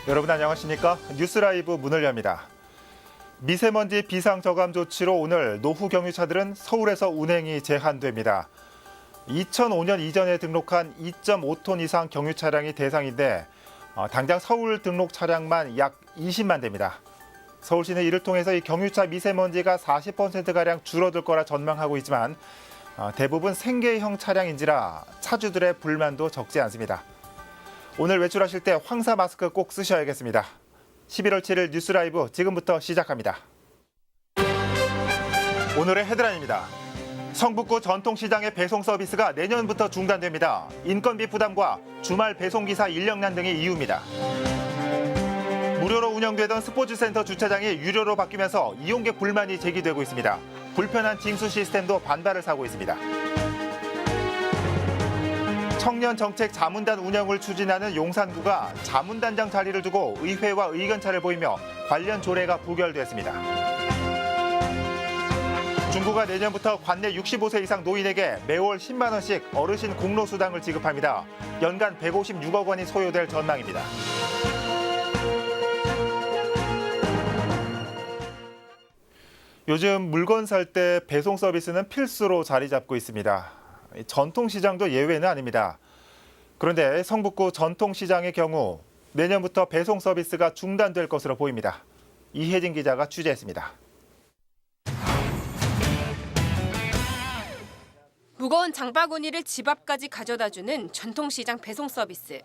여러분 안녕하십니까? 뉴스라이브 문을 엽니다. 미세먼지 비상저감 조치로 오늘 노후 경유차들은 서울에서 운행이 제한됩니다. 2005년 이전에 등록한 2.5톤 이상 경유 차량이 대상인데 당장 서울 등록 차량만 약 20만 대입니다. 서울시는 이를 통해서 이 경유차 미세먼지가 40%가량 줄어들 거라 전망하고 있지만 대부분 생계형 차량인지라 차주들의 불만도 적지 않습니다. 오늘 외출하실 때 황사 마스크 꼭 쓰셔야겠습니다. 11월 7일 뉴스라이브 지금부터 시작합니다. 오늘의 헤드라인입니다. 성북구 전통시장의 배송 서비스가 내년부터 중단됩니다. 인건비 부담과 주말 배송기사 인력난 등이 이유입니다. 무료로 운영되던 스포츠센터 주차장이 유료로 바뀌면서 이용객 불만이 제기되고 있습니다. 불편한 징수 시스템도 반발을 사고 있습니다. 청년정책 자문단 운영을 추진하는 용산구가 자문단장 자리를 두고 의회와 의견차를 보이며 관련 조례가 부결됐습니다. 중구가 내년부터 관내 65세 이상 노인에게 매월 10만 원씩 어르신 공로수당을 지급합니다. 연간 156억 원이 소요될 전망입니다. 요즘 물건 살 때 배송 서비스는 필수로 자리 잡고 있습니다. 전통시장도 예외는 아닙니다. 그런데 성북구 전통시장의 경우 내년부터 배송 서비스가 중단될 것으로 보입니다. 이혜진 기자가 취재했습니다. 무거운 장바구니를 집 앞까지 가져다주는 전통시장 배송 서비스.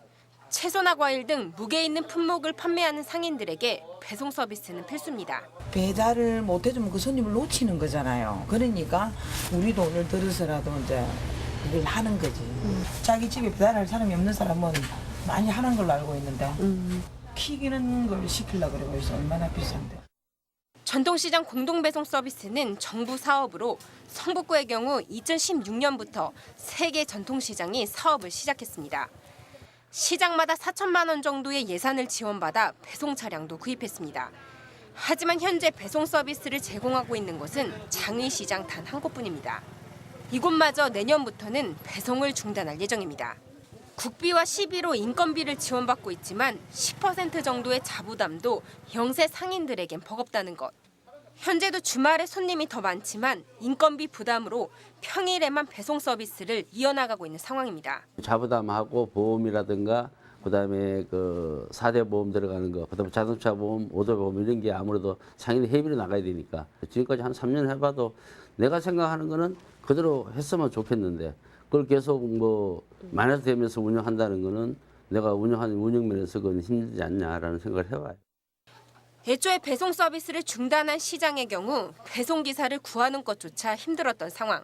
채소나 과일 등 무게 있는 품목을 판매하는 상인들에게 배송 서비스는 필수입니다. 배달을 못 해주면 그 손님을 놓치는 거잖아요. 그러니까 우리도 오늘 들어서라도 이제 이걸 하는 거지. 자기 집에 배달할 사람이 없는 사람은 많이 하는 걸로 알고 있는데 키기는 걸 시키려고 그러고 있어. 얼마나 비싼데. 전통시장 공동배송 서비스는 정부 사업으로 성북구의 경우 2016년부터 3개 전통시장이 사업을 시작했습니다. 시장마다 4천만 원 정도의 예산을 지원받아 배송 차량도 구입했습니다. 하지만 현재 배송 서비스를 제공하고 있는 곳은 장위시장 단 한 곳뿐입니다. 이곳마저 내년부터는 배송을 중단할 예정입니다. 국비와 시비로 인건비를 지원받고 있지만 10% 정도의 자부담도 영세 상인들에겐 버겁다는 것. 현재도 주말에 손님이 더 많지만 인건비 부담으로 평일에만 배송 서비스를 이어나가고 있는 상황입니다. 자부담하고 보험이라든가 그다음에 그 4대 보험 들어가는 거, 그다음에 자동차 보험, 오토 보험 이런 게 아무래도 상인이 회비로 나가야 되니까 지금까지 한 3년 해봐도 내가 생각하는 거는 그대로 했으면 좋겠는데 그걸 계속 뭐 마이너스 되면서 운영한다는 거는 내가 운영하는 운영면에서 그건 힘들지 않냐라는 생각을 해봐요. 애초에 배송 서비스를 중단한 시장의 경우 배송기사를 구하는 것조차 힘들었던 상황.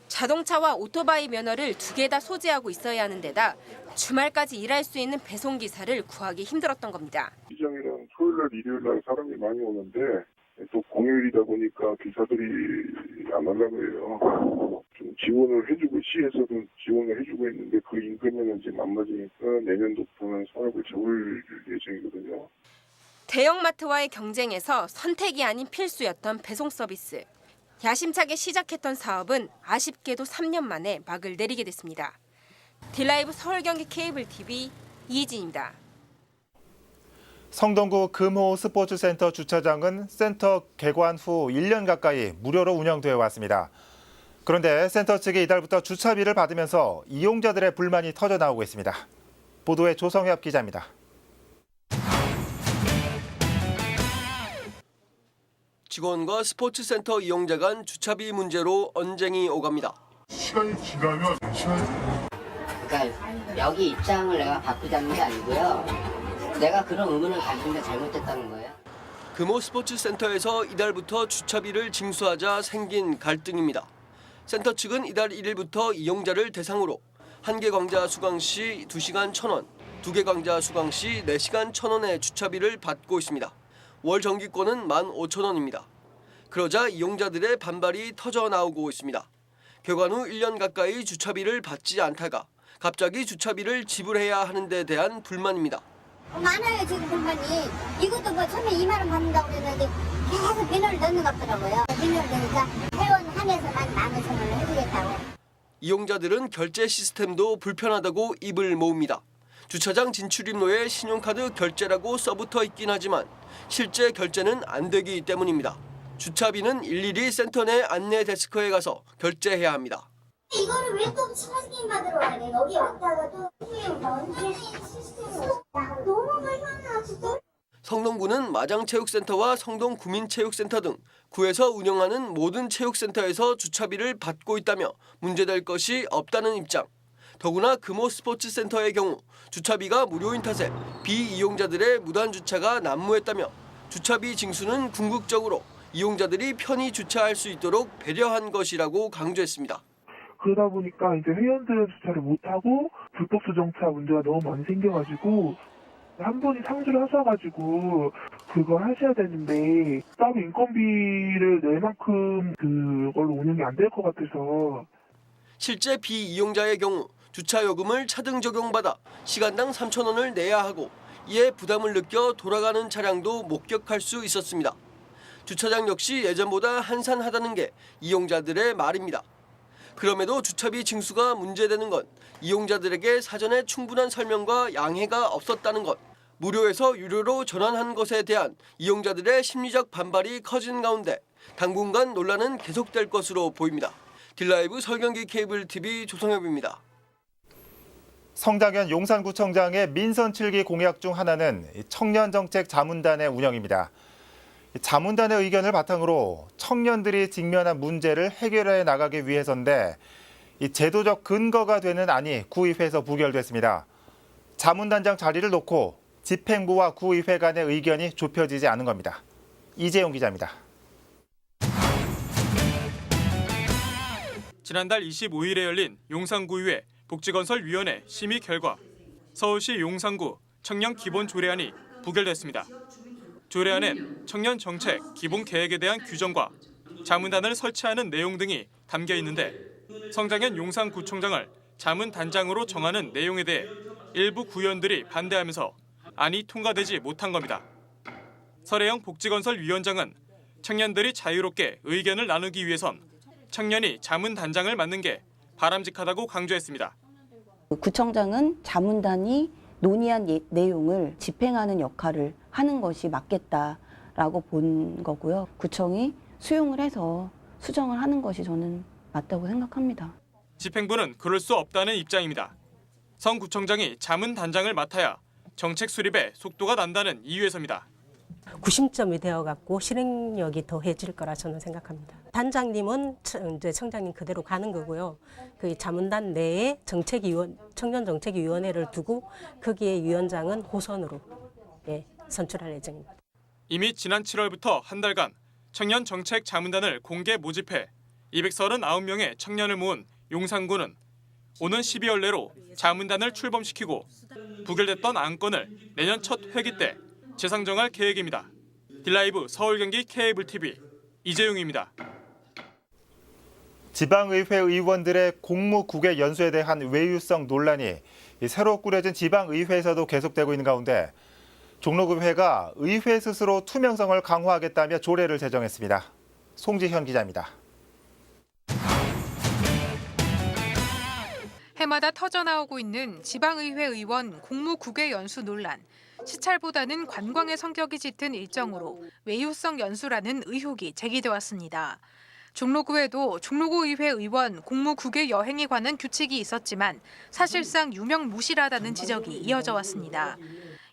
자동차와 오토바이 면허를 2개 다 소지하고 있어야 하는 데다 주말까지 일할 수 있는 배송기사를 구하기 힘들었던 겁니다. 시장에는 토요일날, 일요일날 사람이 많이 오는데 또 공휴일이다 보니까 기사들이 안 하려고 해요. 좀 지원을 해주고 시에서도 지원을 해주고 있는데 그 인건비는 지금 안 맞으니까 내년도부터는 사업을 접을 예정이거든요. 대형마트와의 경쟁에서 선택이 아닌 필수였던 배송 서비스. 야심차게 시작했던 사업은 아쉽게도 3년 만에 막을 내리게 됐습니다. 딜라이브 서울 경기 케이블 TV 이희진입니다. 성동구 금호 스포츠센터 주차장은 센터 개관 후 1년 가까이 무료로 운영되어 왔습니다. 그런데 센터 측이 이달부터 주차비를 받으면서 이용자들의 불만이 터져나오고 있습니다. 보도에 조성엽 기자입니다. 직원과 스포츠센터 이용자 간 주차비 문제로 언쟁이 오갑니다. 시간이 지나면 그러니까 여기 입장을 내가 바꾸자는 게 아니고요. 내가 그런 의문을 가지는데 잘못됐다는 거예요. 금호 스포츠센터에서 이달부터 주차비를 징수하자 생긴 갈등입니다. 센터 측은 이달 1일부터 이용자를 대상으로 1개 광자 수강 시 2시간 1,000원, 2개 광자 수강 시 4시간 1,000원의 주차비를 받고 있습니다. 월 정기권은 15,000원입니다. 그러자 이용자들의 반발이 터져 나오고 있습니다. 개관 후 1년 가까이 주차비를 받지 않다가 갑자기 주차비를 지불해야 하는 데 대한 불만입니다. 많아요 지금 불만이. 이것도 뭐 처음에 2만 원 받는다고 그랬는데 계속 민원을 넣는 것 같더라고요. 민원을 넣으니까 회원 한해서만 15,000원을 해주겠다고. 이용자들은 결제 시스템도 불편하다고 입을 모읍니다. 주차장 진출입로에 신용카드 결제라고 써붙어 있긴 하지만 실제 결제는 안 되기 때문입니다. 주차비는 일일이 센터 내 안내 데스크에 가서 결제해야 합니다. 이거를 왜 또 확인 받으러 와야 돼? 여기 왔다가 또 언제 시스템을 너무 불편하다 진짜. 성동구는 마장체육센터와 성동구민체육센터 등 구에서 운영하는 모든 체육센터에서 주차비를 받고 있다며 문제될 것이 없다는 입장. 더구나 금호 스포츠센터의 경우 주차비가 무료인 탓에 비이용자들의 무단 주차가 난무했다며 주차비 징수는 궁극적으로 이용자들이 편히 주차할 수 있도록 배려한 것이라고 강조했습니다. 그러다 보니까 이제 회원들은 주차를 못하고 불법 수정차 문제가 너무 많이 생겨가지고 한 분이 상주를 하셔가지고 그걸 하셔야 되는데 따로 인건비를 낼 만큼 그걸로 운영이 안 될 것 같아서. 실제 비이용자의 경우 주차 요금을 차등 적용받아 시간당 3,000원을 내야 하고 이에 부담을 느껴 돌아가는 차량도 목격할 수 있었습니다. 주차장 역시 예전보다 한산하다는 게 이용자들의 말입니다. 그럼에도 주차비 징수가 문제되는 건 이용자들에게 사전에 충분한 설명과 양해가 없었다는 것, 무료에서 유료로 전환한 것에 대한 이용자들의 심리적 반발이 커진 가운데 당분간 논란은 계속될 것으로 보입니다. 딜라이브 설경기 케이블 TV 조성엽입니다. 성장현 용산구청장의 민선 7기 공약 중 하나는 청년정책 자문단의 운영입니다. 자문단의 의견을 바탕으로 청년들이 직면한 문제를 해결해 나가기 위해서인데 이 제도적 근거가 되는 안이 구의회에서 부결됐습니다. 자문단장 자리를 놓고 집행부와 구의회 간의 의견이 좁혀지지 않은 겁니다. 이재용 기자입니다. 지난달 25일에 열린 용산구의회 복지건설위원회 심의 결과 서울시 용산구 청년기본조례안이 부결됐습니다. 조례안엔 청년정책 기본계획에 대한 규정과 자문단을 설치하는 내용 등이 담겨 있는데 성장현 용산구청장을 자문단장으로 정하는 내용에 대해 일부 구의원들이 반대하면서 안이 통과되지 못한 겁니다. 설혜영 복지건설위원장은 청년들이 자유롭게 의견을 나누기 위해선 청년이 자문단장을 맡는 게 바람직하다고 강조했습니다. 구청장은 자문단이 논의한 내용을 집행하는 역할을 하는 것이 맞겠다라고 본 거고요. 구청이 수용을 해서 수정을 하는 것이 저는 맞다고 생각합니다. 집행부는 그럴 수 없다는 입장입니다. 성 구청장이 자문단장을 맡아야 정책 수립에 속도가 난다는 이유에서입니다. 구심점이 되어갖고 실행력이 더해질 거라 저는 생각합니다. 단장님은 이제 청장님 그대로 가는 거고요. 그 자문단 내에 청년정책위원회를 두고 거기에 위원장은 호선으로 선출할 예정입니다. 이미 지난 7월부터 한 달간 청년정책 자문단을 공개 모집해 239명의 청년을 모은 용산구는 오는 12월 내로 자문단을 출범시키고 부결됐던 안건을 내년 첫 회기 때 재상정할 계획입니다. 딜라이브 서울 경기 케이블 TV 이재용입니다. 지방의회 의원들의 공무국외 연수에 대한 외유성 논란이 새로 꾸려진 지방의회에서도 계속되고 있는 가운데 종로구회가 의회 스스로 투명성을 강화하겠다며 조례를 제정했습니다. 송지현 기자입니다. 해마다 터져나오고 있는 지방의회 의원 공무국외 연수 논란. 시찰보다는 관광의 성격이 짙은 일정으로 외유성 연수라는 의혹이 제기돼 왔습니다. 종로구에도 종로구의회 의원 공무국외 여행에 관한 규칙이 있었지만 사실상 유명무실하다는 지적이 이어져 왔습니다.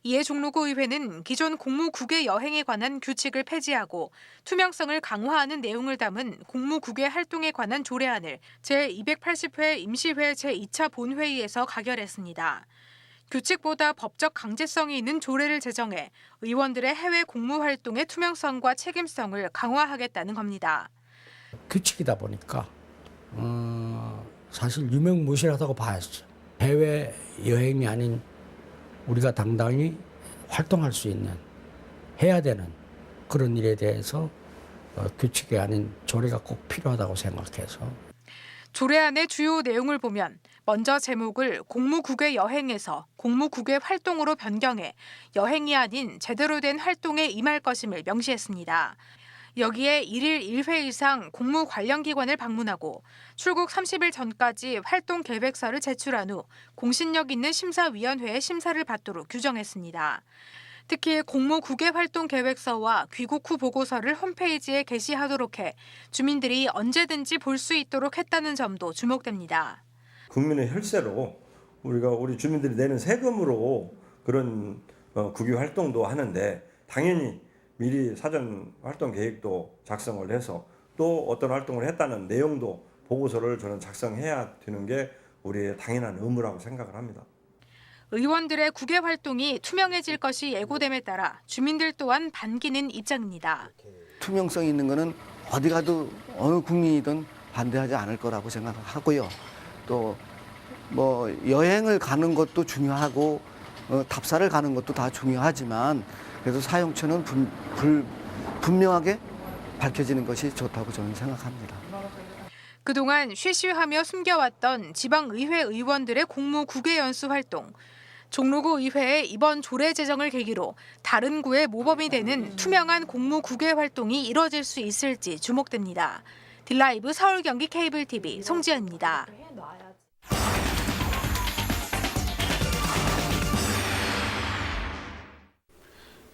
이에 종로구의회는 기존 공무국외 여행에 관한 규칙을 폐지하고 투명성을 강화하는 내용을 담은 공무국외 활동에 관한 조례안을 제280회 임시회 제2차 본회의에서 가결했습니다. 규칙보다 법적 강제성이 있는 조례를 제정해 의원들의 해외 공무 활동의 투명성과 책임성을 강화하겠다는 겁니다. 규칙이다 보니까 사실 유명무실하다고 봐야죠. 해외 여행이 아닌 우리가 당당히 활동할 수 있는, 해야 되는 그런 일에 대해서 규칙이 아닌 조례가 꼭 필요하다고 생각해서. 조례안의 주요 내용을 보면 먼저 제목을 공무국외 여행에서 공무국외 활동으로 변경해 여행이 아닌 제대로 된 활동에 임할 것임을 명시했습니다. 여기에 1일 1회 이상 공무 관련 기관을 방문하고 출국 30일 전까지 활동 계획서를 제출한 후 공신력 있는 심사위원회의 심사를 받도록 규정했습니다. 특히 공무 국외 활동 계획서와 귀국 후 보고서를 홈페이지에 게시하도록 해 주민들이 언제든지 볼 수 있도록 했다는 점도 주목됩니다. 국민의 혈세로 우리 주민들이 내는 세금으로 그런 국외 활동도 하는데 당연히 미리 사전 활동 계획도 작성을 해서 또 어떤 활동을 했다는 내용도 보고서를 저는 작성해야 되는 게 우리의 당연한 의무라고 생각을 합니다. 의원들의 국외 활동이 투명해질 것이 예고됨에 따라 주민들 또한 반기는 입장입니다. 투명성 있는 거는 어디 가도 어느 국민이든 반대하지 않을 거라고 생각하고요. 또 뭐 여행을 가는 것도 중요하고 답사를 가는 것도 다 중요하지만 그래도 사용처는 분명하게 밝혀지는 것이 좋다고 저는 생각합니다. 그동안 쉬쉬하며 숨겨왔던 지방의회 의원들의 공무 국외 연수 활동. 종로구 의회의 이번 조례 제정을 계기로 다른 구의 모범이 되는 투명한 공무 국외 활동이 이뤄질 수 있을지 주목됩니다. 딜라이브 서울 경기 케이블 TV 송지연입니다.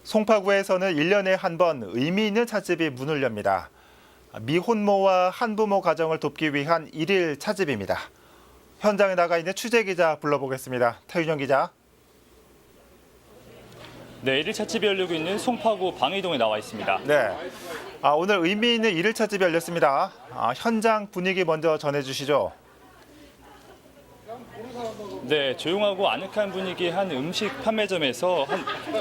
송파구에서는 1년에 한 번 의미 있는 찻집이 문을 엽니다. 미혼모와 한부모 가정을 돕기 위한 1일 찻집입니다. 현장에 나가 있는 취재기자 불러보겠습니다. 태윤영 기자. 네, 1일 찻집이 열리고 있는 송파구 방위동에 나와 있습니다. 네, 오늘 의미 있는 1일 찻집이 열렸습니다. 현장 분위기 먼저 전해주시죠. 네, 조용하고 아늑한 분위기의 한 음식 판매점에서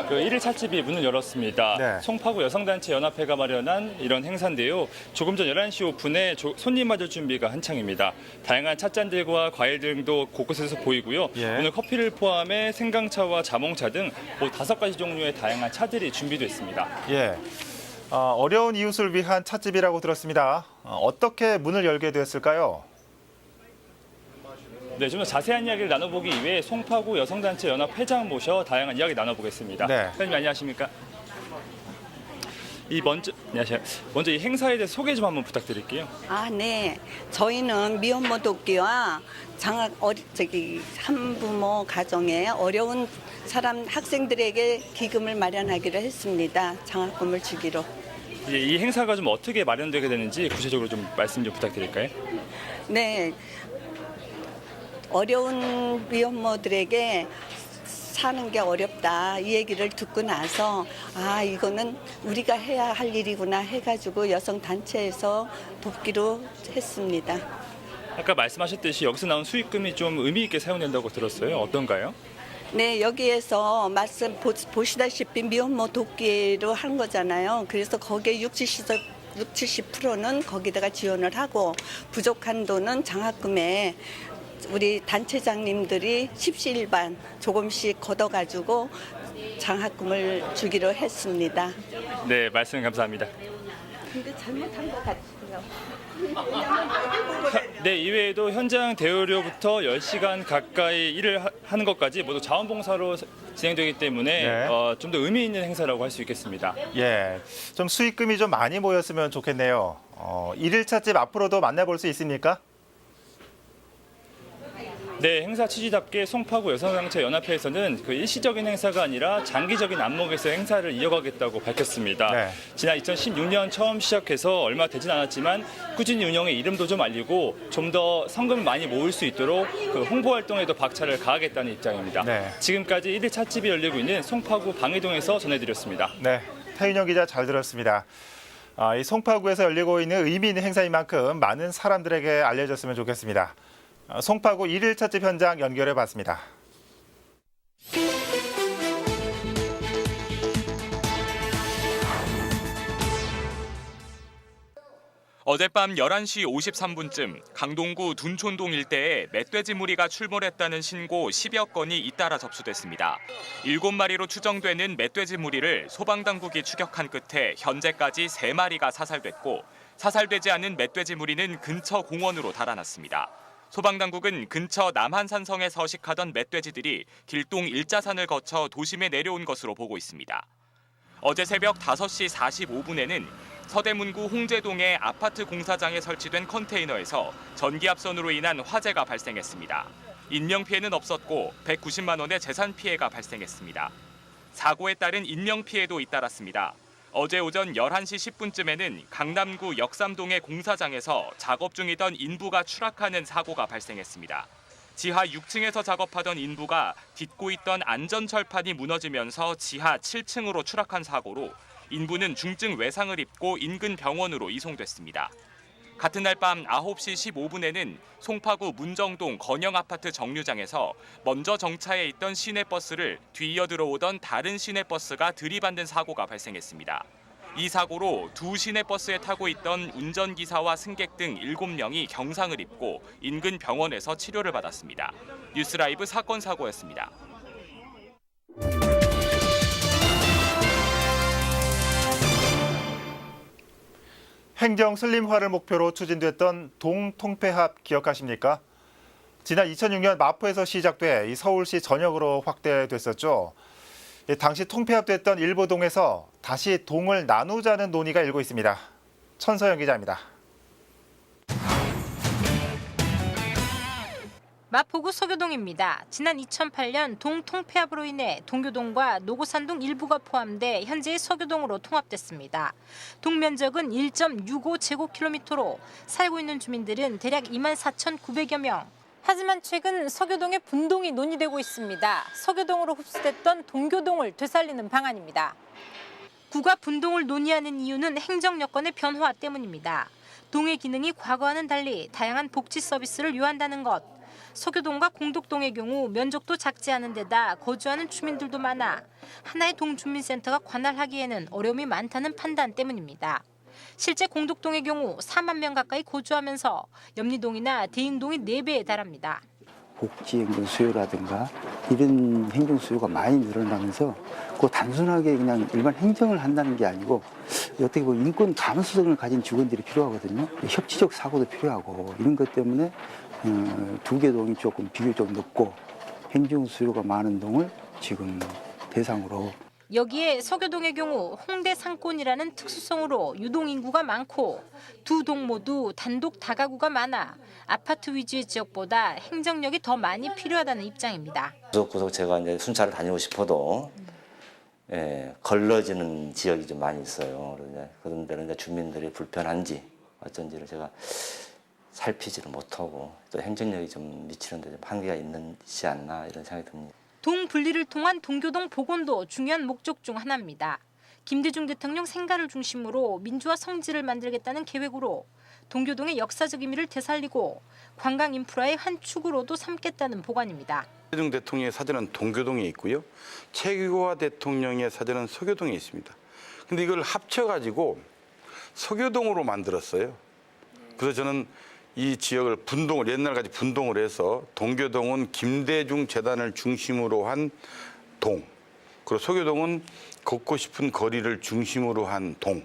그 1일 찻집이 문을 열었습니다. 네. 송파구 여성단체 연합회가 마련한 이런 행사인데요. 조금 전 11시 오픈에 손님 맞을 준비가 한창입니다. 다양한 찻잔들과 과일 등도 곳곳에서 보이고요. 예. 오늘 커피를 포함해 생강차와 자몽차 등 5가지 종류의 다양한 차들이 준비됐습니다. 예, 어려운 이웃을 위한 찻집이라고 들었습니다. 어떻게 문을 열게 됐을까요? 네, 좀 더 자세한 이야기를 나눠보기 위해 송파구 여성단체 연합 회장 모셔 다양한 이야기 나눠보겠습니다. 네. 회장님 안녕하십니까? 안녕하세요. 먼저 이 행사에 대해서 소개 좀 한번 부탁드릴게요. 네. 저희는 미혼모 돕기와 한부모 가정에 어려운 학생들에게 기금을 마련하기로 했습니다. 장학금을 주기로. 이 행사가 좀 어떻게 마련되게 되는지 구체적으로 좀 말씀 좀 부탁드릴까요? 네. 어려운 미혼모들에게 사는 게 어렵다 이 얘기를 듣고 나서 이거는 우리가 해야 할 일이구나 해가지고 여성단체에서 돕기로 했습니다. 아까 말씀하셨듯이 여기서 나온 수익금이 좀 의미 있게 사용된다고 들었어요. 어떤가요? 네, 여기에서 보시다시피 미혼모 돕기로 한 거잖아요. 그래서 거기에 60-70%는 거기다가 지원을 하고 부족한 돈은 장학금에 우리 단체장님들이 십시일반 조금씩 걷어가지고 장학금을 주기로 했습니다. 네, 말씀 감사합니다. 근데 잘못한 것 같아요. 네, 이외에도 현장 대여료부터 10시간 가까이 일을 하는 것까지 모두 자원봉사로 진행되기 때문에 네. 좀 더 의미 있는 행사라고 할 수 있겠습니다. 예, 좀 수익금이 좀 많이 모였으면 좋겠네요. 1일 찻집 앞으로도 만나볼 수 있습니까? 네, 행사 취지답게 송파구 여성단체 연합회에서는 그 일시적인 행사가 아니라 장기적인 안목에서 행사를 이어가겠다고 밝혔습니다. 네. 지난 2016년 처음 시작해서 얼마 되진 않았지만 꾸준히 운영의 이름도 좀 알리고 좀 더 성금을 많이 모을 수 있도록 그 홍보 활동에도 박차를 가하겠다는 입장입니다. 네. 지금까지 1일 찻집이 열리고 있는 송파구 방위동에서 전해드렸습니다. 네, 태윤영 기자 잘 들었습니다. 이 송파구에서 열리고 있는 의미 있는 행사인 만큼 많은 사람들에게 알려졌으면 좋겠습니다. 송파구 1일 찻집 현장 연결해 봤습니다. 어젯밤 11시 53분쯤 강동구 둔촌동 일대에 멧돼지 무리가 출몰했다는 신고 10여 건이 잇따라 접수됐습니다. 7마리로 추정되는 멧돼지 무리를 소방당국이 추격한 끝에 현재까지 3마리가 사살됐고 사살되지 않은 멧돼지 무리는 근처 공원으로 달아났습니다. 소방당국은 근처 남한산성에 서식하던 멧돼지들이 길동 1자산을 거쳐 도심에 내려온 것으로 보고 있습니다. 어제 새벽 5시 45분에는 서대문구 홍제동의 아파트 공사장에 설치된 컨테이너에서 전기압선으로 인한 화재가 발생했습니다. 인명피해는 없었고 190만 원의 재산 피해가 발생했습니다. 사고에 따른 인명피해도 잇따랐습니다. 어제 오전 11시 10분쯤에는 강남구 역삼동의 공사장에서 작업 중이던 인부가 추락하는 사고가 발생했습니다. 지하 6층에서 작업하던 인부가 딛고 있던 안전철판이 무너지면서 지하 7층으로 추락한 사고로 인부는 중증 외상을 입고 인근 병원으로 이송됐습니다. 같은 날 밤 9시 15분에는 송파구 문정동 건영아파트 정류장에서 먼저 정차해 있던 시내버스를 뒤이어 들어오던 다른 시내버스가 들이받는 사고가 발생했습니다. 이 사고로 두 시내버스에 타고 있던 운전기사와 승객 등 7명이 경상을 입고 인근 병원에서 치료를 받았습니다. 뉴스라이브 사건 사고였습니다. 행정 슬림화를 목표로 추진됐던 동통폐합 기억하십니까? 지난 2006년 마포에서 시작돼 이 서울시 전역으로 확대됐었죠. 당시 통폐합됐던 일부 동에서 다시 동을 나누자는 논의가 일고 있습니다. 천서영 기자입니다. 마포구 서교동입니다. 지난 2008년 동 통폐합으로 인해 동교동과 노고산동 일부가 포함돼 현재의 서교동으로 통합됐습니다. 동 면적은 1.65제곱킬로미터로 살고 있는 주민들은 대략 24,900여 명. 하지만 최근 서교동의 분동이 논의되고 있습니다. 서교동으로 흡수됐던 동교동을 되살리는 방안입니다. 구가 분동을 논의하는 이유는 행정 여건의 변화 때문입니다. 동의 기능이 과거와는 달리 다양한 복지 서비스를 요한다는 것. 서교동과 공덕동의 경우 면적도 작지 않은 데다 거주하는 주민들도 많아 하나의 동주민센터가 관할하기에는 어려움이 많다는 판단 때문입니다. 실제 공덕동의 경우 4만 명 가까이 거주하면서 염리동이나 대흥동이 4배에 달합니다. 복지 행정 수요라든가 이런 행정 수요가 많이 늘어나면서 그 단순하게 그냥 일반 행정을 한다는 게 아니고 어떻게 보면 인권 감수성을 가진 직원들이 필요하거든요. 협치적 사고도 필요하고 이런 것 때문에 두 개 동이 조금 비교적 높고 행정 수요가 많은 동을 지금 대상으로. 여기에 서교동의 경우 홍대 상권이라는 특수성으로 유동 인구가 많고 두 동 모두 단독 다가구가 많아 아파트 위주의 지역보다 행정력이 더 많이 필요하다는 입장입니다. 구석구석 제가 이제 순찰을 다니고 싶어도 걸러지는 지역이 좀 많이 있어요. 그런 데는 이제 주민들이 불편한지 어쩐지를 제가 살피지를 못하고 또 행정력이 좀 미치는 데 좀 한계가 있지 않나 이런 생각이 듭니다. 동 분리를 통한 동교동 복원도 중요한 목적 중 하나입니다. 김대중 대통령 생가를 중심으로 민주화 성지를 만들겠다는 계획으로 동교동의 역사적 의미를 되살리고 관광 인프라의 한 축으로도 삼겠다는 보관입니다. 김대중 대통령의 사전은 동교동에 있고요. 최규화 대통령의 사전은 서교동에 있습니다. 근데 이걸 합쳐가지고 서교동으로 만들었어요. 그래서 저는 이 지역을 분동을 옛날까지 분동을 해서 동교동은 김대중 재단을 중심으로 한 동, 그리고 서교동은 걷고 싶은 거리를 중심으로 한 동,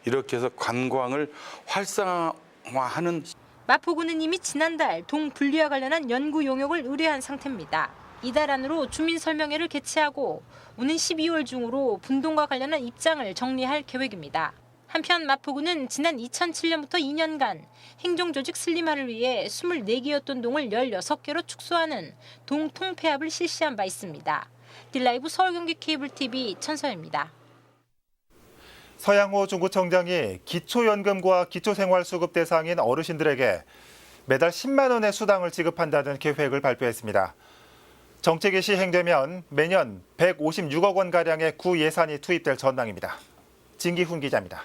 이렇게 해서 관광을 활성화하는. 마포구는 이미 지난달 동 분리와 관련한 연구 용역을 의뢰한 상태입니다. 이달 안으로 주민 설명회를 개최하고 오는 12월 중으로 분동과 관련한 입장을 정리할 계획입니다. 한편 마포구는 지난 2007년부터 2년간 행정조직 슬림화를 위해 24개였던 동을 16개로 축소하는 동 통폐합을 실시한 바 있습니다. 딜라이브 서울경기 케이블TV 천서입니다. 서양호 중구청장이 기초연금과 기초생활수급 대상인 어르신들에게 매달 10만 원의 수당을 지급한다는 계획을 발표했습니다. 정책이 시행되면 매년 156억 원가량의 구 예산이 투입될 전망입니다. 진기훈 기자입니다.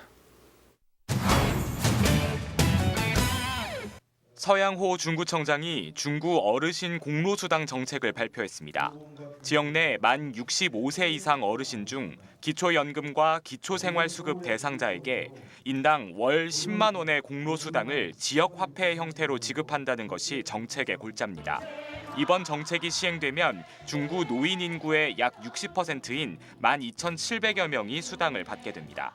서양호 중구청장이 중구 어르신 공로수당 정책을 발표했습니다. 지역 내 만 65세 이상 어르신 중 기초연금과 기초생활수급 대상자에게 인당 월 10만 원의 공로수당을 지역화폐 형태로 지급한다는 것이 정책의 골자입니다. 이번 정책이 시행되면 중구 노인 인구의 약 60%인 12,700여 명이 수당을 받게 됩니다.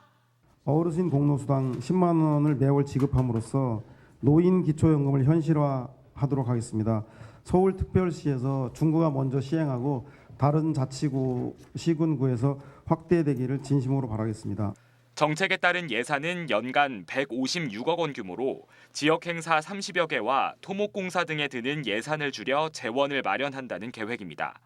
어르신 공로수당 10만 원을 매월 지급함으로써 노인 기초연금을 현실화하도록 하겠습니다. 서울특별시에서 중구가 먼저 시행하고 다른 자치구, 시군구에서 확대되기를 진심으로 바라겠습니다. 정책에 따른 예산은 연간 156억 원 규모로 지역 행사 30여 개와 토목공사 등에 드는 예산을 줄여 재원을 마련한다는 계획입니다.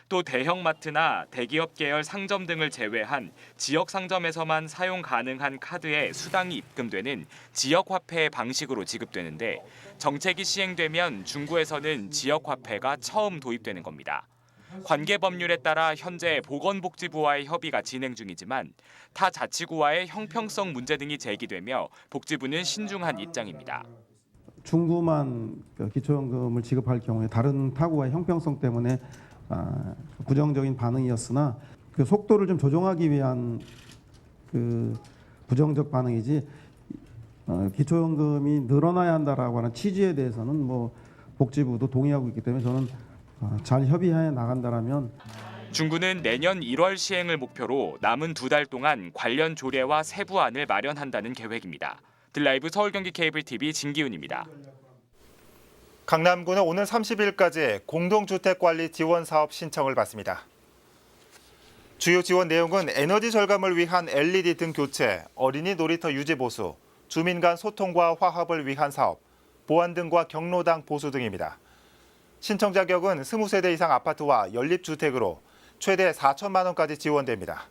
또 대형마트나 대기업 계열 상점 등을 제외한 지역 상점에서만 사용 가능한 카드에 수당이 입금되는 지역화폐 방식으로 지급되는데 정책이 시행되면 중구에서는 지역화폐가 처음 도입되는 겁니다. 관계 법률에 따라 현재 보건복지부와의 협의가 진행 중이지만 타 자치구와의 형평성 문제 등이 제기되며 복지부는 신중한 입장입니다. 중구만 기초연금을 지급할 경우에 다른 타구와의 형평성 때문에 부정적인 반응이었으나 그 속도를 좀 조정하기 위한 그 부정적 반응이지 기초연금이 늘어나야 한다라고 하는 취지에 대해서는 뭐 복지부도 동의하고 있기 때문에 저는 잘 협의해 나간다라면 중구는 내년 1월 시행을 목표로 남은 2달 동안 관련 조례와 세부안을 마련한다는 계획입니다. 들라이브 서울경기 케이블 TV 진기훈입니다. 강남구는 오늘 30일까지 공동주택관리 지원 사업 신청을 받습니다. 주요 지원 내용은 에너지 절감을 위한 LED 등 교체, 어린이 놀이터 유지 보수, 주민 간 소통과 화합을 위한 사업, 보안 등과 경로당 보수 등입니다. 신청 자격은 20세대 이상 아파트와 연립주택으로 최대 4천만 원까지 지원됩니다.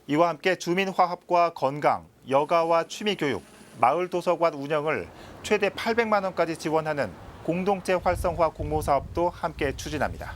이와 함께 주민 화합과 건강, 여가와 취미 교육, 마을 도서관 운영을 최대 800만 원까지 지원하는 공동체 활성화 공모 사업도 함께 추진합니다.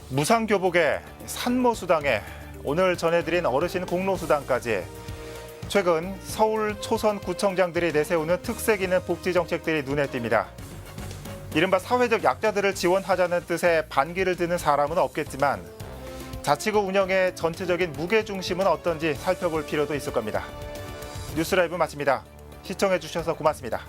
무상교복에 산모수당에 오늘 전해드린 어르신 공로수당까지 최근 서울 초선구청장들이 내세우는 특색 있는 복지정책들이 눈에 띕니다. 이른바 사회적 약자들을 지원하자는 뜻의 반기를 드는 사람은 없겠지만 자치구 운영의 전체적인 무게중심은 어떤지 살펴볼 필요도 있을 겁니다. 뉴스라이브 마칩니다. 시청해주셔서 고맙습니다.